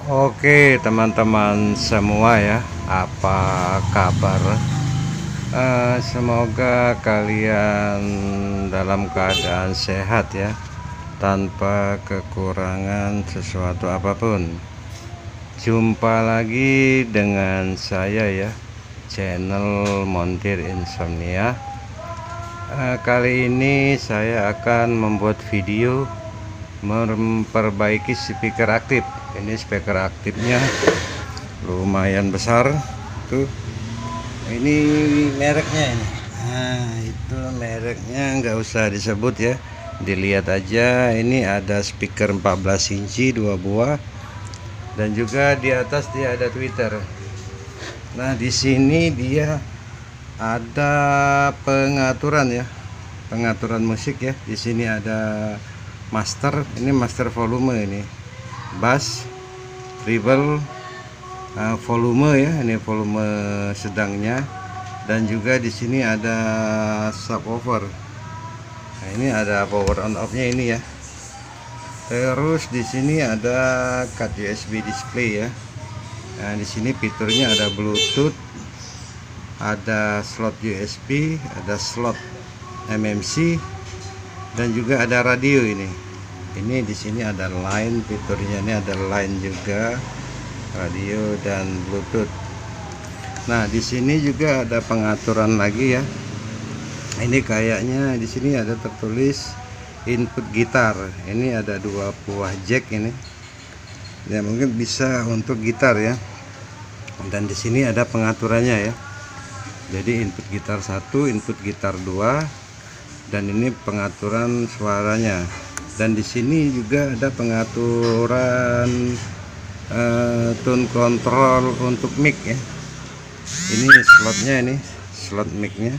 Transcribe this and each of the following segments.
Oke teman-teman semua ya, apa kabar? Semoga kalian dalam keadaan sehat ya, tanpa kekurangan sesuatu apapun. Jumpa lagi dengan saya ya, channel Montir Insomnia. Kali ini saya akan membuat video memperbaiki speaker aktif. Ini speaker aktifnya lumayan besar tuh. Ini mereknya ini. Nah, itu mereknya nggak usah disebut ya, dilihat aja. Ini ada speaker 14 inci 2 buah, dan juga di atas dia ada tweeter. Nah, di sini dia ada pengaturan ya, pengaturan musik ya. Di sini ada master, ini master volume, ini bass, treble, volume ya, ini volume sedangnya, dan juga di sini ada subwoofer. Nah, ini ada power on off-nya ini ya. Terus di sini ada card USB display ya. Nah, di sini fiturnya ada Bluetooth, ada slot USB, ada slot MMC, dan juga ada radio ini. Ini di sini ada line, fiturnya ini ada line juga, radio dan Bluetooth. Nah, di sini juga ada pengaturan lagi ya. Ini kayaknya di sini ada tertulis input gitar. Ini ada 2 buah jack ini. Ya, mungkin bisa untuk gitar ya. Dan di sini ada pengaturannya ya. Jadi input gitar 1, input gitar 2, dan ini pengaturan suaranya. Dan di sini juga ada pengaturan tone control untuk mic ya. Ini slotnya, ini slot micnya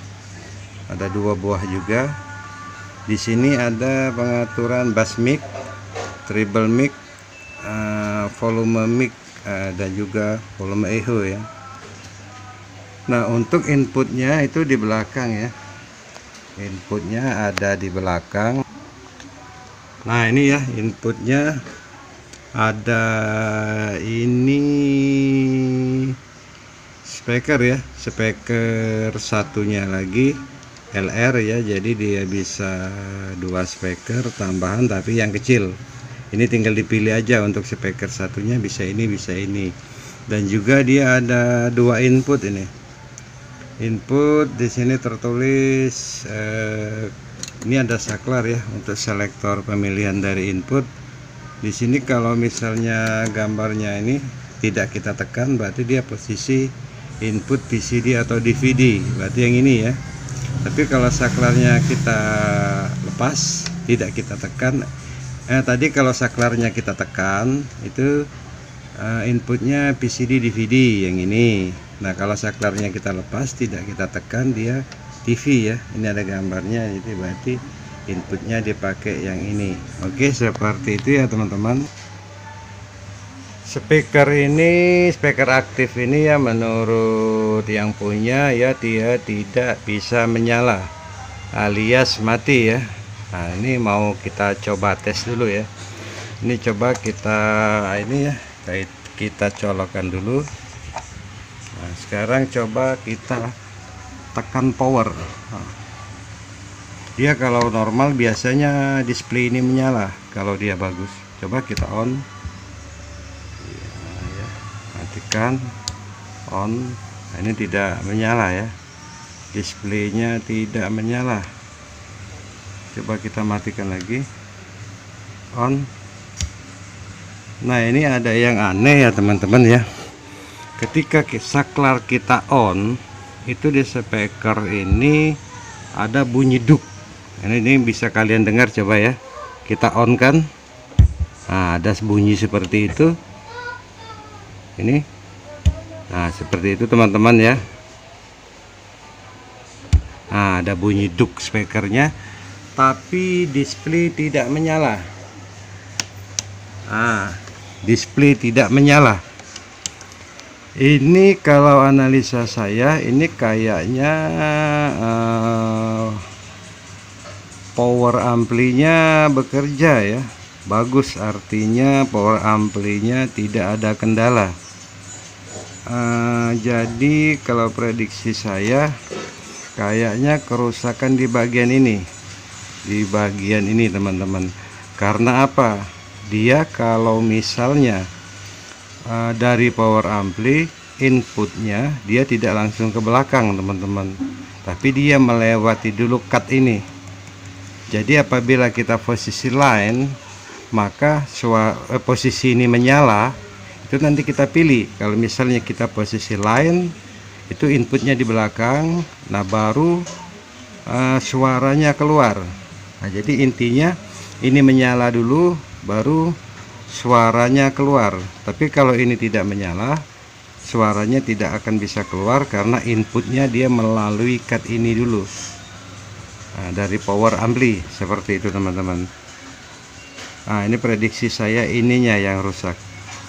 ada 2 buah juga. Di sini ada pengaturan bass mic, treble mic, volume mic, dan juga volume echo ya. Nah, untuk inputnya itu di belakang ya. Inputnya ada di belakang. Nah, ini ya inputnya ada, ini speaker ya, speaker satunya lagi LR ya, jadi dia bisa 2 speaker tambahan tapi yang kecil. Ini tinggal dipilih aja, untuk speaker satunya bisa ini, bisa ini. Dan juga dia ada 2 input ini. Input di sini tertulis ini ada saklar ya, untuk selektor pemilihan dari input. Di sini kalau misalnya gambarnya ini tidak kita tekan, berarti dia posisi input VCD atau DVD, berarti yang ini ya. Tapi kalau saklarnya kita lepas, tidak kita tekan, tadi kalau saklarnya kita tekan itu inputnya VCD DVD yang ini. Nah, kalau saklarnya kita lepas, tidak kita tekan, dia TV ya. Ini ada gambarnya, jadi berarti inputnya dipakai yang ini. Oke, seperti itu ya teman-teman. Speaker ini, speaker aktif ini ya, menurut yang punya ya, dia tidak bisa menyala alias mati ya. Nah, ini mau kita coba tes dulu ya. Ini coba kita ini ya, kita colokkan dulu. Nah, sekarang coba kita tekan power. Nah, dia kalau normal biasanya display ini menyala kalau dia bagus. Coba kita on ya, matikan, on. Nah, ini tidak menyala ya, displaynya tidak menyala. Coba kita matikan lagi, on. Nah, ini ada yang aneh ya teman-teman ya. Ketika saklar kita on, itu di speaker ini ada bunyi duk. Ini bisa kalian dengar, coba ya, kita on kan. Nah, ada bunyi seperti itu ini. Nah, seperti itu teman-teman ya. Nah, ada bunyi duk speakernya, tapi display tidak menyala. Nah, display tidak menyala. Ini kalau analisa saya, ini kayaknya power amplinya bekerja ya, bagus, artinya power amplinya tidak ada kendala. Jadi kalau prediksi saya kayaknya kerusakan di bagian ini, teman-teman. Karena apa? Dia kalau misalnya dari power ampli inputnya dia tidak langsung ke belakang, teman-teman, tapi dia melewati dulu cut ini. Jadi apabila kita posisi line, maka posisi ini menyala, itu nanti kita pilih. Kalau misalnya kita posisi line, itu inputnya di belakang, nah baru suaranya keluar. Nah, jadi intinya ini menyala dulu baru suaranya keluar. Tapi kalau ini tidak menyala, suaranya tidak akan bisa keluar karena inputnya dia melalui cut ini dulu. Nah, dari power ampli seperti itu, teman-teman. Nah, ini prediksi saya, ininya yang rusak.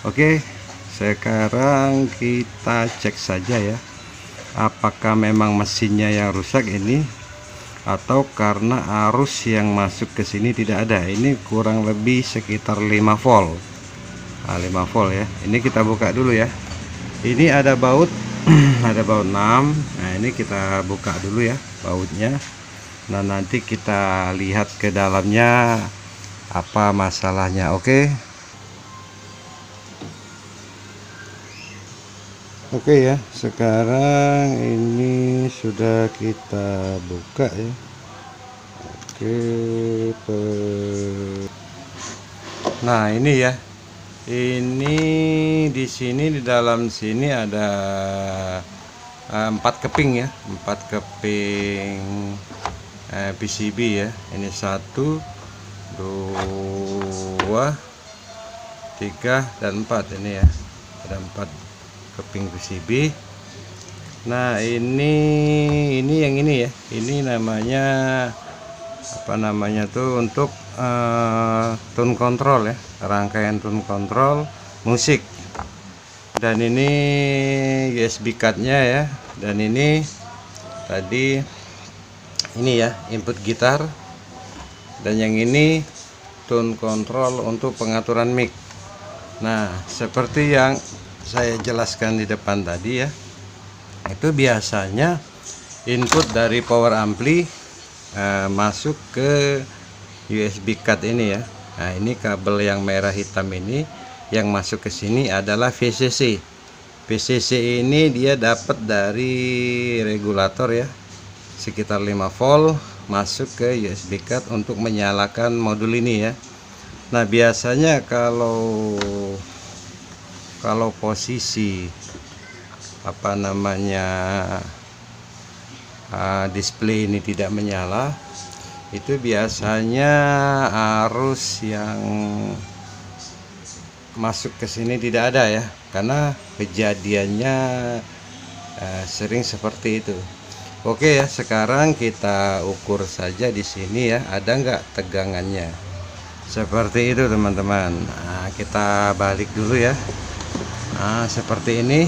Oke, sekarang kita cek saja ya, apakah memang mesinnya yang rusak ini atau karena arus yang masuk ke sini tidak ada. Ini kurang lebih sekitar 5 volt. Nah, 5 volt ya. Ini kita buka dulu ya. Ini ada baut ada baut 6. Nah, ini kita buka dulu ya bautnya. Nah, nanti kita lihat ke dalamnya apa masalahnya. Oke. Oke ya, sekarang ini sudah kita buka ya. Oke, nah ini ya, ini di sini, di dalam sini ada 4 keping ya, 4 keping PCB ya. Ini 1, 2, 3 dan 4 ini ya, ada 4 keping PCB. Nah, ini yang ini ya, ini namanya apa namanya tuh, untuk tone control ya, rangkaian tone control musik. Dan ini USB cardnya ya, dan ini tadi ini ya input gitar, dan yang ini tone control untuk pengaturan mic. Nah, seperti yang saya jelaskan di depan tadi ya, itu biasanya input dari power ampli masuk ke USB card ini ya. Nah, ini kabel yang merah hitam ini yang masuk ke sini adalah VCC. VCC ini dia dapat dari regulator ya, sekitar 5 volt masuk ke USB card untuk menyalakan modul ini ya. Nah, biasanya kalau posisi apa namanya display ini tidak menyala, itu biasanya arus yang masuk ke sini tidak ada ya, karena kejadiannya sering seperti itu. Oke ya, sekarang kita ukur saja di sini ya, ada nggak tegangannya seperti itu, teman-teman. Nah, kita balik dulu ya. Nah, seperti ini.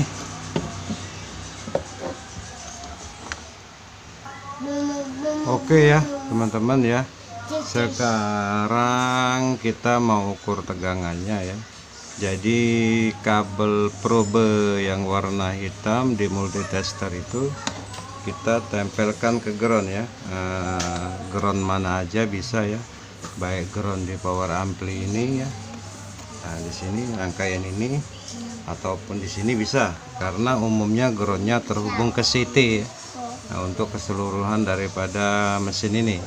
Oke ya, teman-teman ya. Sekarang kita mau ukur tegangannya ya. Jadi kabel probe yang warna hitam di multitester itu kita tempelkan ke ground ya. Ground mana aja bisa ya, baik ground di power ampli ini ya. Nah, di sini rangkaian ini ataupun di sini bisa, karena umumnya groundnya terhubung ke CT ya. Nah, untuk keseluruhan daripada mesin ini.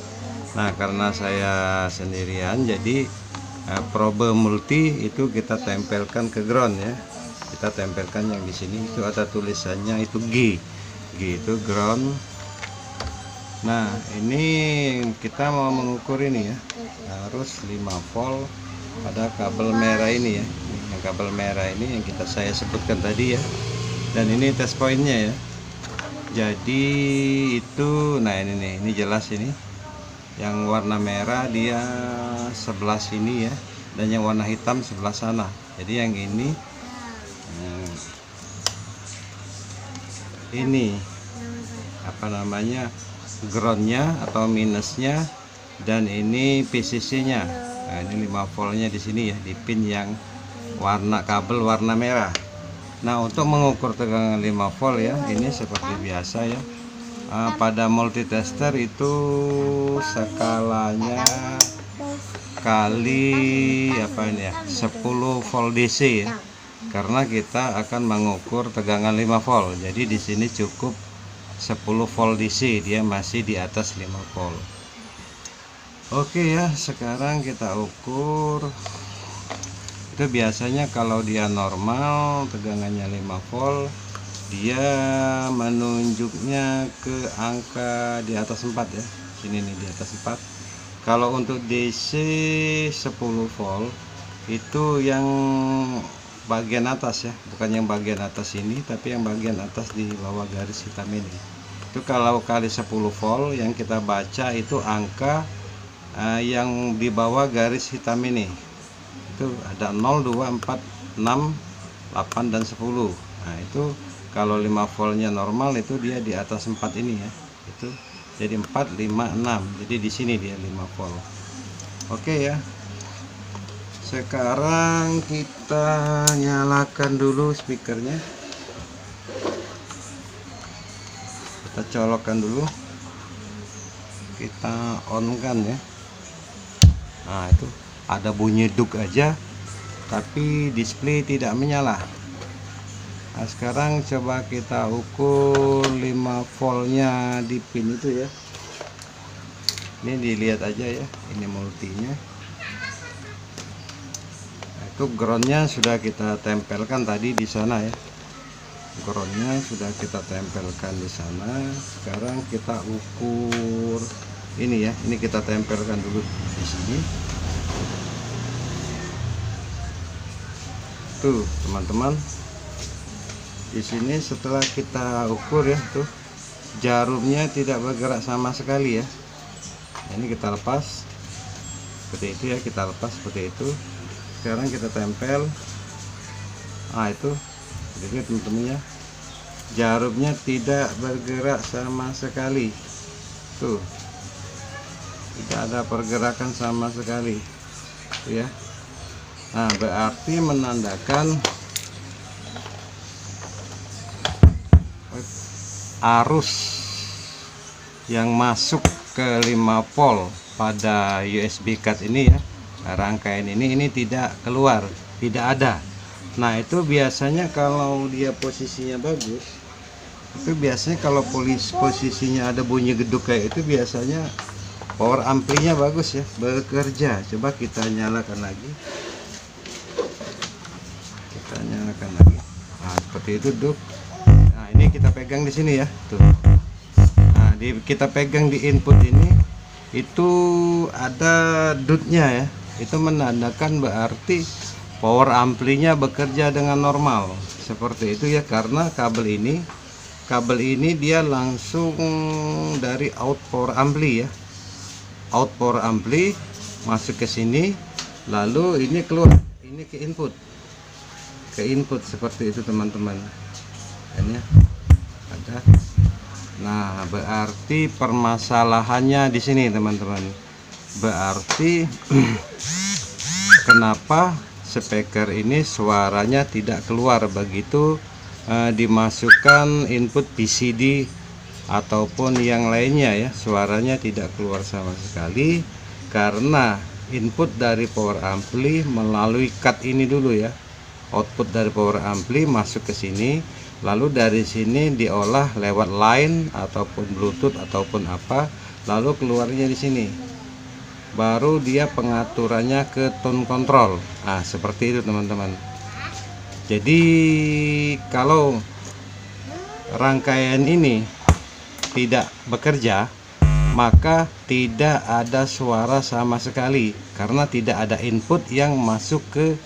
Nah, karena saya sendirian, jadi probe multi itu kita tempelkan ke ground ya. Kita tempelkan yang di sini itu ada tulisannya itu G itu ground. Nah, ini kita mau mengukur ini ya, harus 5 volt pada kabel merah ini ya. Yang kabel merah ini yang saya sebutkan tadi ya. Dan ini test pointnya ya. Jadi itu, nah ini nih, ini jelas ini. Yang warna merah dia sebelah sini ya, dan yang warna hitam sebelah sana. Jadi yang ini ini apa namanya, groundnya atau minusnya, dan ini PCC nya. Nah, ini 5 voltnya di sini ya, di pin yang warna kabel warna merah. Nah, untuk mengukur tegangan 5 volt ya, ini seperti biasa ya. Pada multitester itu skalanya kali apa ini ya, 10 volt DC ya. Karena kita akan mengukur tegangan 5 volt. Jadi di sini cukup 10 volt DC, dia masih di atas 5 volt. Oke ya, sekarang kita ukur. Itu biasanya kalau dia normal tegangannya 5 volt, dia menunjuknya ke angka di atas 4 ya. Sini nih, di atas 4. Kalau untuk DC 10 volt itu yang bagian atas ya, bukan yang bagian atas ini, tapi yang bagian atas di bawah garis hitam ini. Itu kalau kali 10 volt yang kita baca itu angka yang di bawah garis hitam ini. Itu ada 0, 2, 4, 6, 8 dan 10. Nah, itu kalau 5 voltnya normal itu dia di atas 4 ini ya. Itu jadi 4, 5, 6. Jadi di sini dia 5 volt. Oke ya. Sekarang kita nyalakan dulu speakernya. Kita colokkan dulu. Kita on kan ya. Nah, itu ada bunyi duk aja, tapi display tidak menyala. Nah, sekarang coba kita ukur 5 voltnya di pin itu ya. Ini dilihat aja ya, ini multinya. Itu groundnya sudah kita tempelkan tadi di sana ya. Groundnya sudah kita tempelkan di sana. Sekarang kita ukur ini ya. Ini kita tempelkan dulu di sini. Tuh teman-teman, di sini setelah kita ukur ya, tuh jarumnya tidak bergerak sama sekali ya. Ini kita lepas seperti itu ya, kita lepas seperti itu. Sekarang kita tempel. Nah, itu jadi teman-teman ya, jarumnya tidak bergerak sama sekali. Tuh, tidak ada pergerakan sama sekali tuh ya. Nah, berarti menandakan arus yang masuk ke 5 volt pada USB card ini ya, rangkaian ini tidak keluar, tidak ada. Nah, itu biasanya kalau dia posisinya bagus, itu biasanya kalau posisinya ada bunyi geduk kayak itu, biasanya power amplinya bagus ya, bekerja. Coba kita nyalakan lagi. Kita nyalakan lagi. Nah, seperti itu duk. Nah, ini kita pegang di sini ya, tuh. Nah, kita pegang di input ini, itu ada dutnya ya. Itu menandakan berarti power amplinya bekerja dengan normal. Seperti itu ya, karena kabel ini dia langsung dari out power ampli ya. Out power ampli masuk ke sini, lalu ini keluar, ini ke input. Ke input seperti itu teman-teman. Ini ada. Nah, berarti permasalahannya di sini teman-teman. Berarti kenapa speaker ini suaranya tidak keluar begitu dimasukkan input PCD ataupun yang lainnya ya, suaranya tidak keluar sama sekali, karena input dari power ampli melalui cut ini dulu ya. Output dari power ampli masuk ke sini, lalu dari sini diolah lewat line ataupun bluetooth ataupun apa, lalu keluarnya di sini. Baru dia pengaturannya ke tone control. Nah, seperti itu teman-teman. Jadi kalau rangkaian ini tidak bekerja, maka tidak ada suara sama sekali, karena tidak ada input yang masuk ke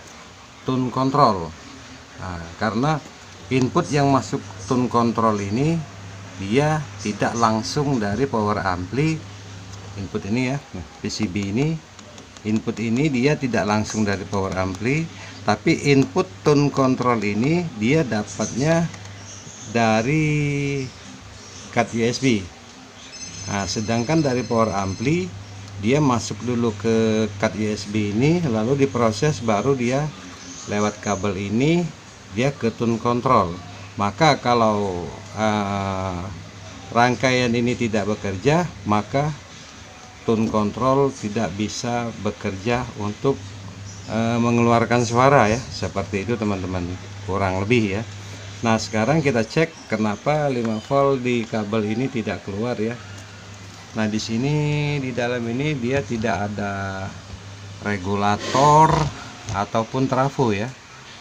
tone control. Nah, karena input yang masuk tone control ini dia tidak langsung dari power ampli. Input ini ya, PCB ini, input ini dia tidak langsung dari power ampli, tapi input tone control ini dia dapatnya dari card USB. Nah, sedangkan dari power ampli dia masuk dulu ke card USB ini, lalu diproses, baru dia lewat kabel ini dia ke tune control. Maka kalau rangkaian ini tidak bekerja, maka tune control tidak bisa bekerja untuk mengeluarkan suara ya, seperti itu teman-teman, kurang lebih ya. Nah sekarang kita cek kenapa 5 volt di kabel ini tidak keluar ya. Nah di sini di dalam ini dia tidak ada regulator ataupun trafo ya.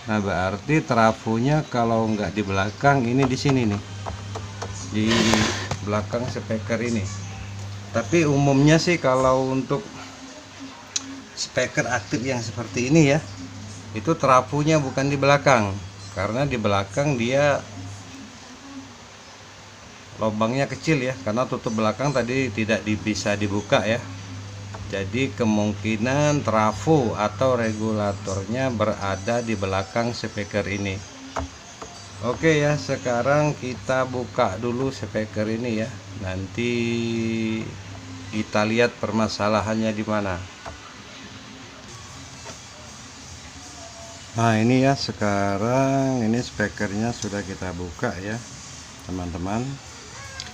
Nah berarti trafonya kalau nggak di belakang, ini di sini nih, di belakang speaker ini. Tapi umumnya sih kalau untuk speaker aktif yang seperti ini ya, itu trafonya bukan di belakang, karena di belakang dia lubangnya kecil ya, karena tutup belakang tadi tidak bisa dibuka ya. Jadi kemungkinan trafo atau regulatornya berada di belakang speaker ini. Oke ya, sekarang kita buka dulu speaker ini ya, nanti kita lihat permasalahannya di mana. Nah ini ya, sekarang ini speakernya sudah kita buka ya teman-teman.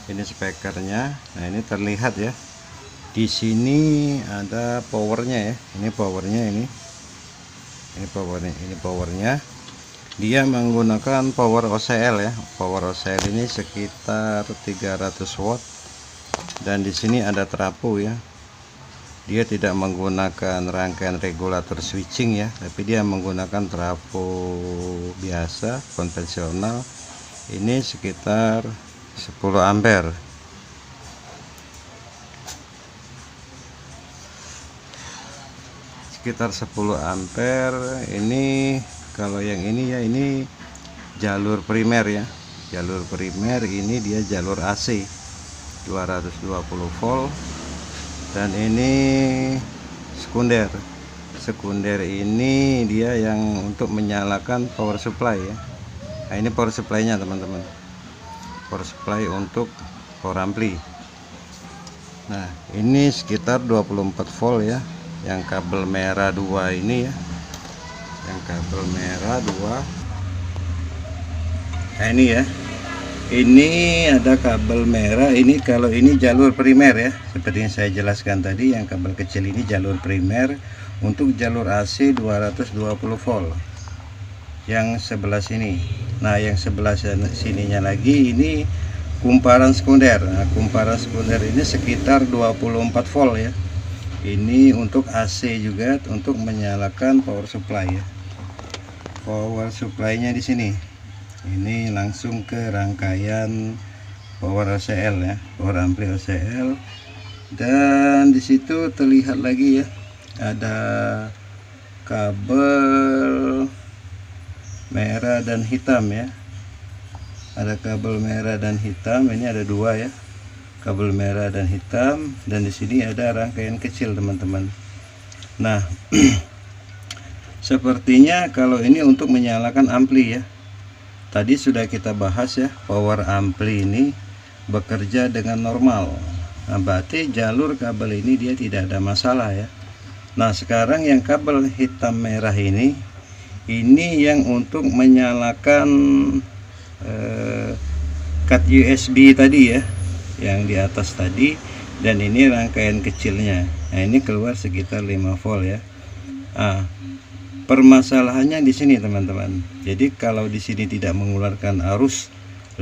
Ini speakernya. Nah ini terlihat ya, di sini ada powernya ya. Ini powernya, ini powernya. Dia menggunakan power OCL ya. Power OCL ini sekitar 300 watt. Dan di sini ada trafo ya. Dia tidak menggunakan rangkaian regulator switching ya, tapi dia menggunakan trafo biasa konvensional. Ini sekitar 10 ampere. Sekitar 10 ampere. Ini kalau yang ini ya, ini jalur primer ya. Jalur primer ini dia jalur AC 220 volt. Dan ini sekunder. Sekunder ini dia yang untuk menyalakan power supply ya. Nah ini power supply nya teman-teman, power supply untuk power ampli. Nah ini sekitar 24 volt ya, yang kabel merah 2 ini ya, yang kabel merah 2. Nah ini ya, ini ada kabel merah. Ini kalau ini jalur primer ya, seperti yang saya jelaskan tadi, yang kabel kecil ini jalur primer untuk jalur AC 220 volt yang sebelah sini. Nah yang sebelah sininya lagi ini kumparan sekunder. Nah kumparan sekunder ini sekitar 24 volt ya. Ini untuk AC juga, untuk menyalakan power supply ya. Power supply-nya di sini. Ini langsung ke rangkaian power OCL ya, power ampli OCL. Dan di situ terlihat lagi ya, ada kabel merah dan hitam ya. Ada kabel merah dan hitam, ini ada 2 ya, kabel merah dan hitam. Dan di sini ada rangkaian kecil teman-teman. Nah sepertinya kalau ini untuk menyalakan ampli ya. Tadi sudah kita bahas ya, power ampli ini bekerja dengan normal. Nah, berarti jalur kabel ini dia tidak ada masalah ya. Nah sekarang yang kabel hitam merah ini yang untuk menyalakan card USB tadi ya, yang di atas tadi. Dan ini rangkaian kecilnya. Nah ini keluar sekitar 5 volt ya. Nah permasalahannya di sini teman-teman. Jadi kalau di sini tidak mengeluarkan arus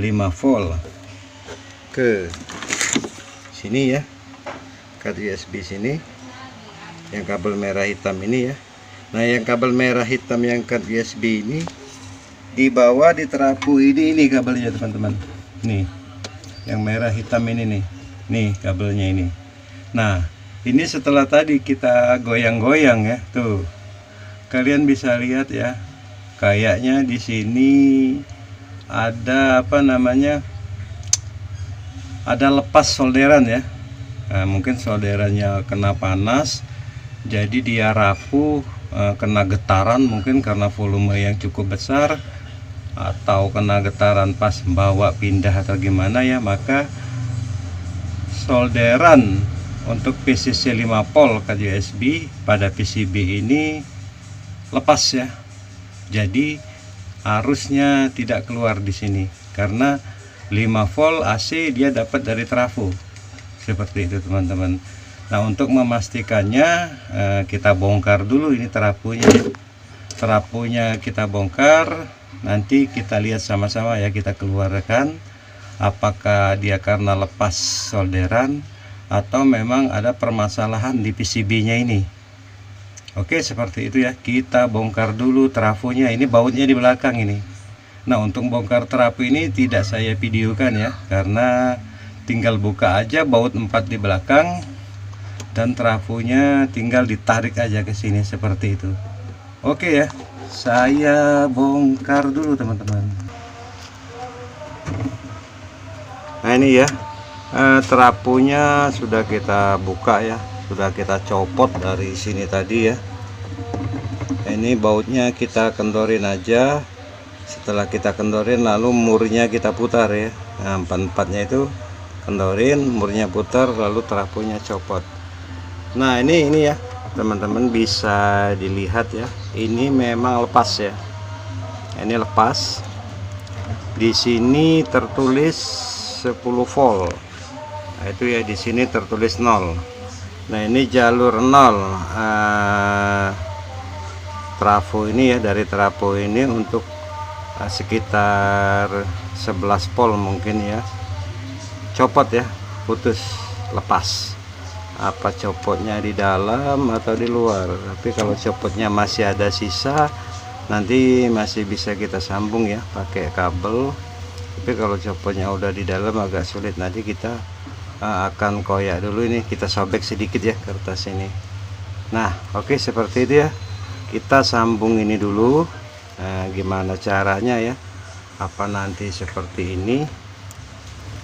5 volt ke sini ya, card USB sini, yang kabel merah hitam ini ya. Nah yang kabel merah hitam yang card USB ini dibawa di trafo ini kabelnya teman-teman. Nih yang merah hitam ini nih kabelnya ini. Nah ini setelah tadi kita goyang-goyang ya, tuh kalian bisa lihat ya, kayaknya di sini ada apa namanya, ada lepas solderan ya. Nah, mungkin solderannya kena panas, jadi dia rapuh, kena getaran mungkin karena volume yang cukup besar, atau kena getaran pas bawa pindah atau gimana ya, maka solderan untuk PCC 5 volt ke USB pada PCB ini lepas ya. Jadi arusnya tidak keluar di sini karena 5 volt AC dia dapat dari trafo. Seperti itu teman-teman. Nah, untuk memastikannya kita bongkar dulu ini trafonya. Trafonya kita bongkar, nanti kita lihat sama-sama ya, kita keluarkan apakah dia karena lepas solderan atau memang ada permasalahan di PCB-nya ini. Oke, seperti itu ya. Kita bongkar dulu trafonya. Ini bautnya di belakang ini. Nah, untuk bongkar trafo ini tidak saya videokan ya, karena tinggal buka aja baut 4 di belakang dan trafonya tinggal ditarik aja ke sini seperti itu. Oke ya, saya bongkar dulu teman-teman. Nah, ini ya, trafonya sudah kita buka ya, sudah kita copot dari sini tadi ya. Ini bautnya kita kendorin aja. Setelah kita kendorin, lalu murnya kita putar ya. Nah, empat-empatnya itu kendorin, murnya putar, lalu trafonya copot. Nah, ini ya teman-teman, bisa dilihat ya, ini memang lepas ya. Ini lepas. Di sini tertulis 10 volt. Nah, itu ya, di sini tertulis 0. Nah, ini jalur 0 trafo ini ya, dari trafo ini untuk sekitar 11 volt mungkin ya. Copot ya, putus, lepas. Apa copotnya di dalam atau di luar? Tapi kalau copotnya masih ada sisa, nanti masih bisa kita sambung ya pakai kabel. Tapi kalau copotnya udah di dalam agak sulit, nanti kita akan koyak dulu. Ini kita sobek sedikit ya kertas ini. Nah, oke, seperti itu ya. Kita sambung ini dulu. Nah, gimana caranya ya? Apa nanti seperti ini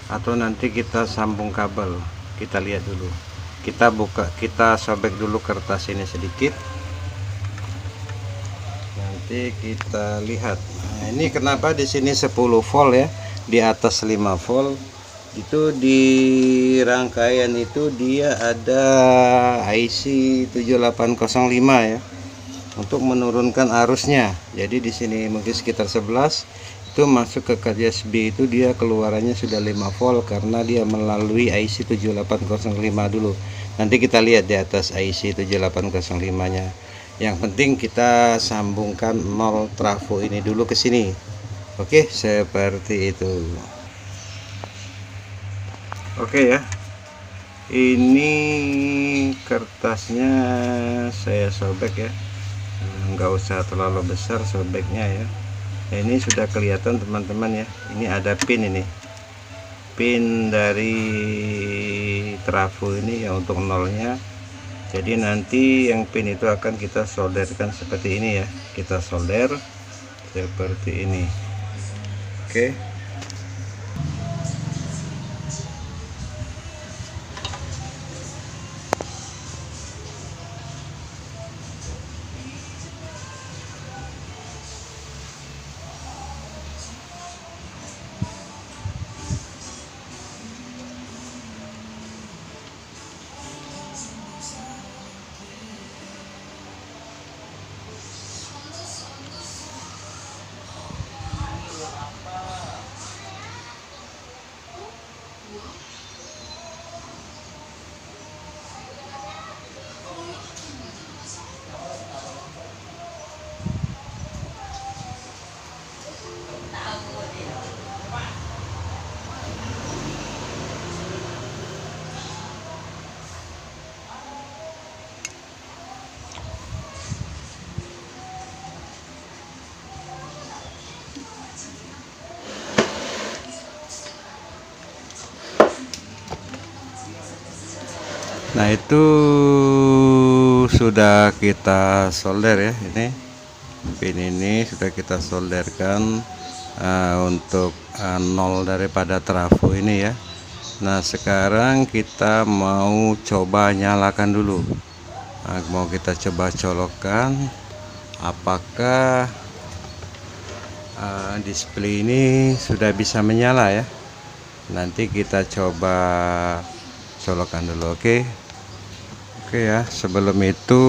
atau nanti kita sambung kabel? Kita lihat dulu. Kita buka, kita sobek dulu kertas ini sedikit. Nanti kita lihat. Nah, ini kenapa di sini 10 volt ya, di atas 5 volt. Itu di rangkaian itu dia ada IC 7805 ya, untuk menurunkan arusnya. Jadi di sini mungkin sekitar 11 itu masuk ke card USB, itu dia keluarannya sudah 5 volt karena dia melalui IC 7805 dulu. Nanti kita lihat di atas IC 7805 nya. Yang penting kita sambungkan 0 trafo ini dulu ke sini. Oke, seperti itu. Oke ya, ini kertasnya saya sobek ya, nggak usah terlalu besar sobeknya ya. Nah, ini sudah kelihatan teman-teman ya, ini ada pin, ini pin dari trafo ini ya untuk nolnya. Jadi nanti yang pin itu akan kita solderkan seperti ini ya, kita solder seperti ini. Oke. Nah, itu sudah kita solder ya, ini pin ini sudah kita solderkan untuk nol daripada trafo ini ya. Nah, sekarang kita mau coba nyalakan dulu. Nah, mau kita coba colokkan apakah display ini sudah bisa menyala ya. Nanti kita coba colokkan dulu. Oke, Oke ya, sebelum itu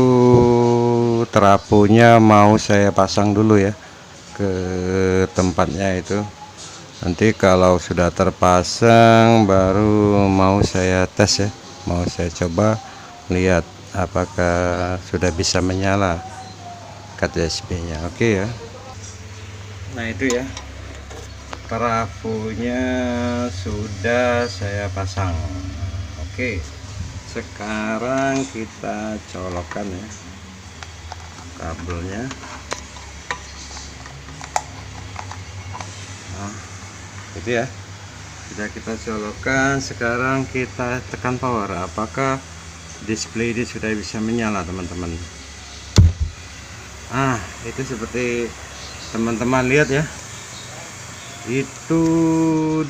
trafonya mau saya pasang dulu ya ke tempatnya itu. Nanti kalau sudah terpasang baru mau saya tes ya, mau saya coba lihat apakah sudah bisa menyala kat USB-nya. Oke ya. Nah itu ya, trafonya sudah saya pasang. Oke, sekarang kita colokkan ya kabelnya. Nah, itu ya, sudah kita colokkan. Sekarang kita tekan power. Apakah display ini sudah bisa menyala, teman-teman? Itu seperti teman-teman lihat ya, itu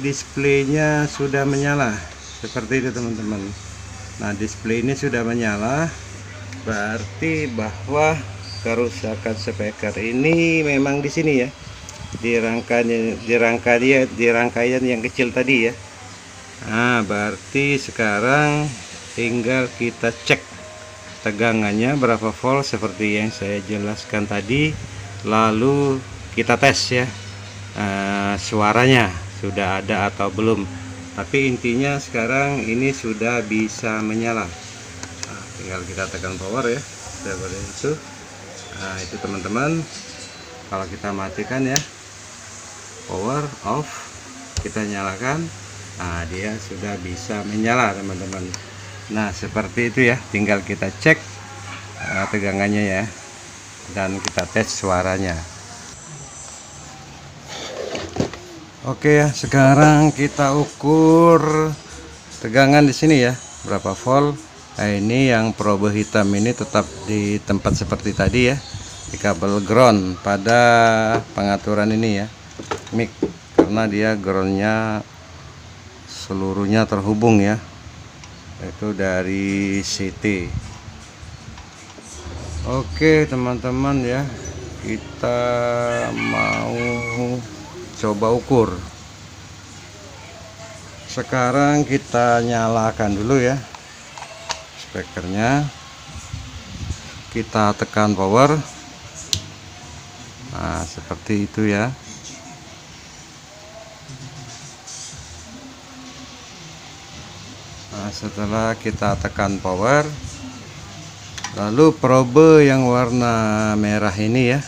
displaynya sudah menyala seperti itu, teman-teman. Nah, display ini sudah menyala, berarti bahwa kerusakan speaker ini memang di sini ya, di rangkaian yang kecil tadi ya. Nah, berarti sekarang tinggal kita cek tegangannya berapa volt seperti yang saya jelaskan tadi, lalu kita tes ya, suaranya sudah ada atau belum. Tapi intinya sekarang ini sudah bisa menyala. Nah, tinggal kita tekan power ya, seperti itu. Nah, itu teman-teman, kalau kita matikan ya, power off, kita nyalakan, nah dia sudah bisa menyala, teman-teman. Nah, seperti itu ya, tinggal kita cek tegangannya ya, dan kita tes suaranya. Oke ya, sekarang kita ukur tegangan di sini ya, berapa volt. Nah, ini yang probe hitam ini tetap di tempat seperti tadi ya, di kabel ground pada pengaturan ini ya, mic, karena dia groundnya seluruhnya terhubung ya, itu dari CT. Oke teman-teman ya, kita mau coba ukur. Sekarang kita nyalakan dulu ya speakernya, kita tekan power. Nah, seperti itu ya. Nah, setelah kita tekan power, lalu probe yang warna merah ini ya,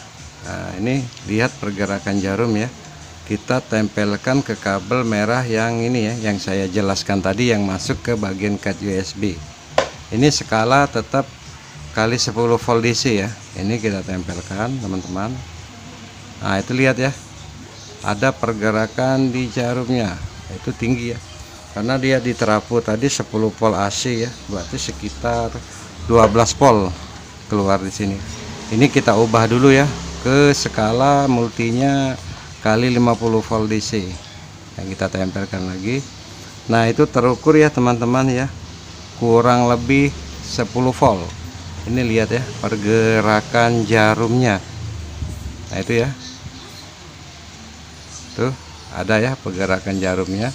nah ini lihat pergerakan jarum ya, kita tempelkan ke kabel merah yang ini ya, yang saya jelaskan tadi, yang masuk ke bagian card USB. Ini skala tetap kali 10 volt DC ya, ini kita tempelkan, teman-teman. Nah, itu lihat ya, ada pergerakan di jarumnya, itu tinggi ya, karena dia di trafo tadi 10 volt AC ya, berarti sekitar 12 volt keluar di sini. Ini kita ubah dulu ya ke skala multinya kali 50 volt DC, yang kita tempelkan lagi. Nah, itu terukur ya teman-teman ya, kurang lebih 10 volt. Ini lihat ya pergerakan jarumnya. Nah, itu ya, tuh ada ya pergerakan jarumnya.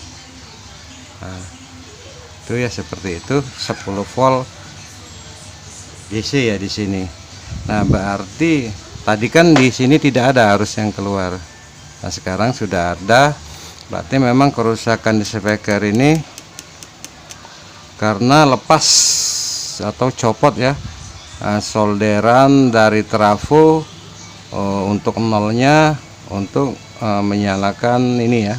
Nah, itu ya seperti itu, 10 volt DC ya di sini. Nah, berarti tadi kan di sini tidak ada arus yang keluar. Nah, sekarang sudah ada, berarti memang kerusakan di speaker ini karena lepas atau copot ya solderan dari trafo untuk nolnya, untuk menyalakan ini ya,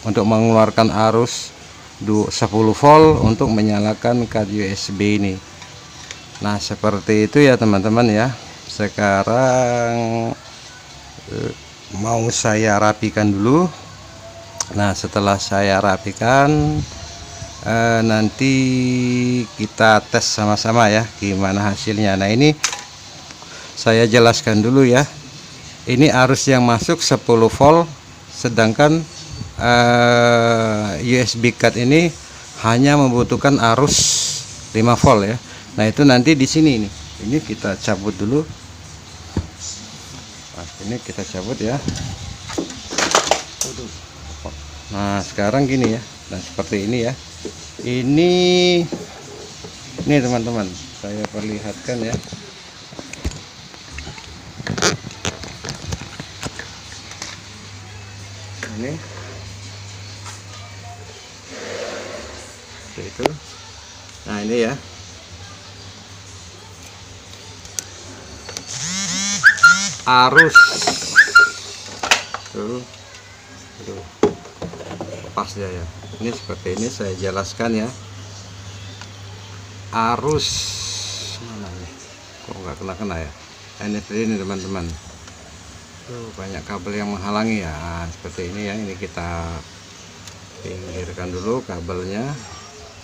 untuk mengeluarkan arus 10 volt untuk menyalakan card USB ini. Nah, seperti itu ya teman-teman ya. Sekarang mau saya rapikan dulu. Nah, setelah saya rapikan, nanti kita tes sama-sama ya gimana hasilnya. Nah, ini saya jelaskan dulu ya, ini arus yang masuk 10 volt, sedangkan USB card ini hanya membutuhkan arus 5 volt ya. Nah, itu nanti di sini nih, ini kita cabut dulu. Nah, ini kita cabut ya. Nah, sekarang gini ya, nah seperti ini ya, ini Ini teman-teman, saya perlihatkan ya. Ini itu. Nah, ini ya. Arus tuh lepas dia ya. Ini seperti ini saya jelaskan ya. Arus mana nih, kok nggak kena ya. Ini teman-teman, tuh banyak kabel yang menghalangi ya. Nah, seperti ini ya. Ini kita pinggirkan dulu kabelnya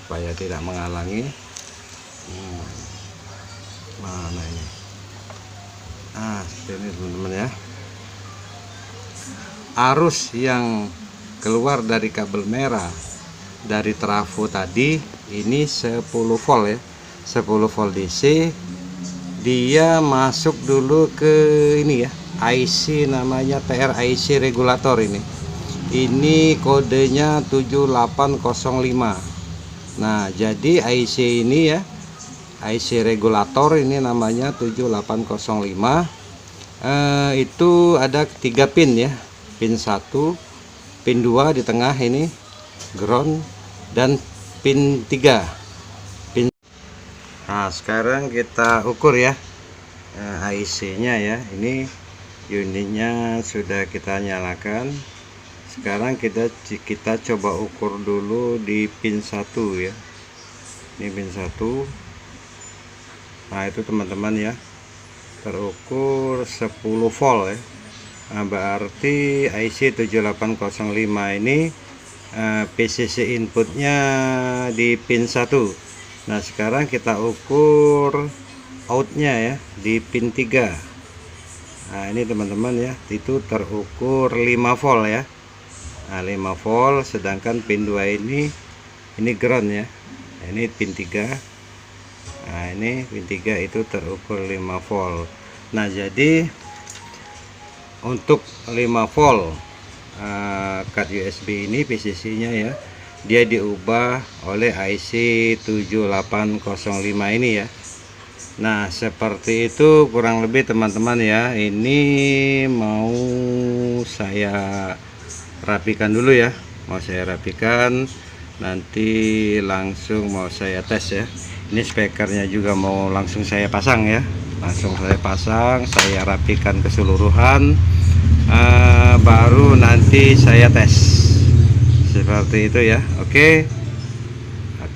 supaya tidak menghalangi. Mana ini? Nah, seperti ini teman-teman ya. Arus yang keluar dari kabel merah dari trafo tadi ini 10 volt ya, 10 volt DC. Dia masuk dulu ke ini ya, IC namanya TRIC regulator ini. Ini kodenya 7805. Nah, jadi IC ini ya, IC regulator ini namanya 7805. Itu ada 3 pin ya. Pin 1, pin 2 di tengah ini ground, dan pin 3 pin. Nah, sekarang kita ukur ya IC nya ya. Ini unitnya sudah kita nyalakan. Sekarang kita coba ukur dulu di pin 1 ya. Ini pin 1. Nah, itu teman-teman ya, terukur 10 volt ya. Nah, berarti IC 7805 ini PCC inputnya di pin 1. Nah, sekarang kita ukur outnya ya di pin 3. Nah, ini teman-teman ya, itu terukur 5 volt ya. Nah, 5 volt, sedangkan pin 2 ini ground ya. Nah, ini pin 3. Nah, ini pin 3 itu terukur 5 volt. Nah, jadi untuk 5 volt card USB ini PCC nya ya, dia diubah oleh IC 7805 ini ya. Nah, seperti itu kurang lebih teman-teman ya. Ini mau saya rapikan dulu ya, mau saya rapikan, nanti langsung mau saya tes ya. Ini speakernya juga mau langsung saya pasang ya, langsung saya pasang, saya rapikan keseluruhan, baru nanti saya tes seperti itu ya. Oke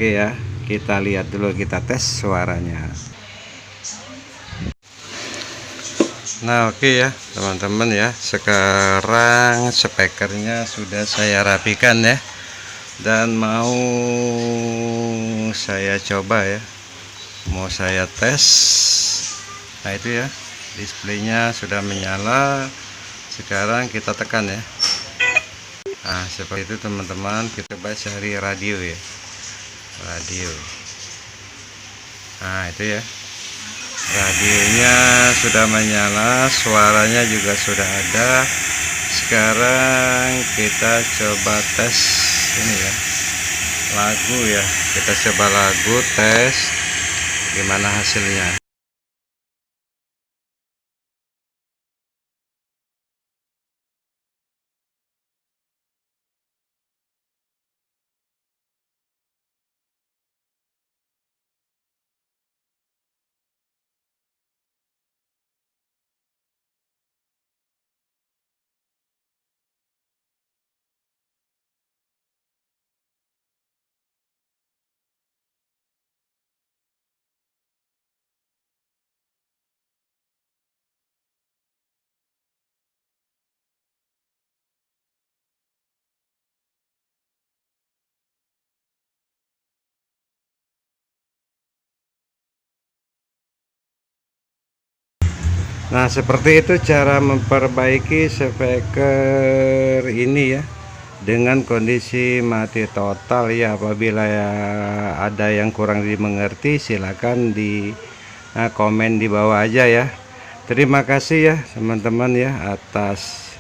ya, kita lihat dulu, kita tes suaranya. Nah, oke ya teman-teman ya, sekarang speakernya sudah saya rapikan ya, dan mau saya coba ya, mau saya tes. Nah, itu ya, displaynya sudah menyala. Sekarang kita tekan ya. Nah, seperti itu teman-teman. Kita coba cari radio ya, radio. Nah, itu ya, radionya sudah menyala, suaranya juga sudah ada. Sekarang kita coba tes ini ya, lagu ya. Kita coba lagu, tes gimana hasilnya. Nah, seperti itu cara memperbaiki speaker ini ya, dengan kondisi mati total ya. Apabila ya ada yang kurang dimengerti, silakan di komen di bawah aja ya. Terima kasih ya teman-teman ya atas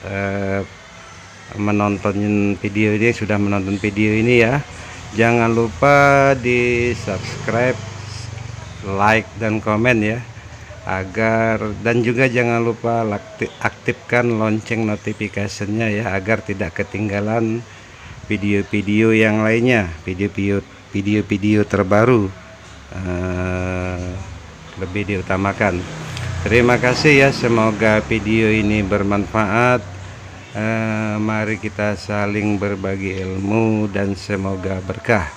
menonton video ini, sudah menonton video ini ya. Jangan lupa di subscribe, like dan komen ya, dan juga jangan lupa aktifkan lonceng notifikasinya ya, agar tidak ketinggalan video-video yang lainnya, video-video terbaru lebih diutamakan. Terima kasih ya, semoga video ini bermanfaat. Mari kita saling berbagi ilmu dan semoga berkah.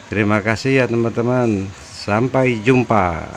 Terima kasih ya teman-teman, sampai jumpa.